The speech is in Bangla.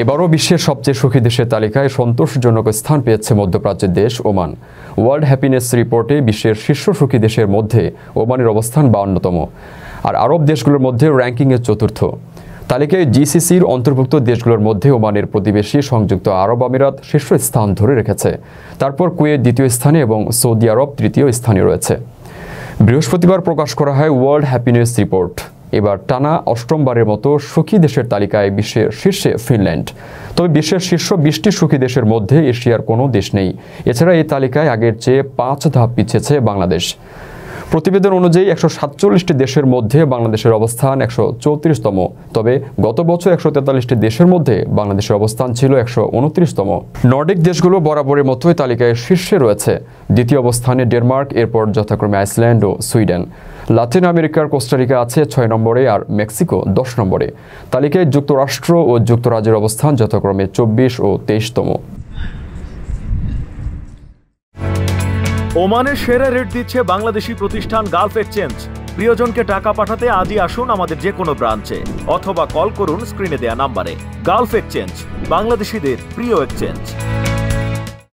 এবারও বিশ্বের সবচেয়ে সুখী দেশের তালিকায় সন্তোষজনক স্থান পেয়েছে মধ্যপ্রাচ্যের দেশ ওমান। ওয়ার্ল্ড হ্যাপিনেস রিপোর্টে বিশ্বের শীর্ষ সুখী দেশের মধ্যে ওমানের অবস্থান 52তম, আর আরব দেশগুলোর মধ্যে র্যাঙ্কিংয়ে চতুর্থ। তালিকায় জিসিসির অন্তর্ভুক্ত দেশগুলোর মধ্যে ওমানের প্রতিবেশী সংযুক্ত আরব আমিরাত শীর্ষ স্থান ধরে রেখেছে। তারপর কুয়েত দ্বিতীয় স্থানে এবং সৌদি আরব তৃতীয় স্থানে রয়েছে। বৃহস্পতিবার প্রকাশ করা হয় ওয়ার্ল্ড হ্যাপিনেস রিপোর্ট। এবার টানা অষ্টমবারের মতো সুখী দেশের তালিকায় বিশ্বের শীর্ষে ফিনল্যান্ড। তবে বিশ্বের শীর্ষ 20টি সুখী দেশের মধ্যে এশিয়ার কোনো দেশ নেই। এছাড়া এই তালিকায় আগের চেয়ে 5 ধাপ পিছিয়েছে বাংলাদেশ। প্রতিবেদন অনুযায়ী 147টি দেশের মধ্যে বাংলাদেশের অবস্থান 134তম। তবে গত বছর 143টি দেশের মধ্যে বাংলাদেশের অবস্থান ছিল 129তম। নর্ডিক দেশগুলো বরাবরের মতোই তালিকায় শীর্ষে রয়েছে। দ্বিতীয় অবস্থানে ডেনমার্ক, এরপর যথাক্রমে আইসল্যান্ড ও সুইডেন। লাতিন আমেরিকার কোস্টারিকা আছে 6 নম্বরে আর মেক্সিকো 10 নম্বরে। তালিকায় যুক্তরাষ্ট্র ও যুক্তরাজ্যের অবস্থান যথাক্রমে 24 ও 23তম। ওমানের সেরা রেট দিচ্ছে বাংলাদেশি প্রতিষ্ঠান গালফ এক্সচেঞ্জ। প্রিয়জনকে টাকা পাঠাতে আজই আসুন আমাদের যে কোনো ব্রাঞ্চে অথবা কল করুন স্ক্রিনে দেয়া নাম্বারে। গালফ এক্সচেঞ্জ, বাংলাদেশিদের প্রিয় এক্সচেঞ্জ।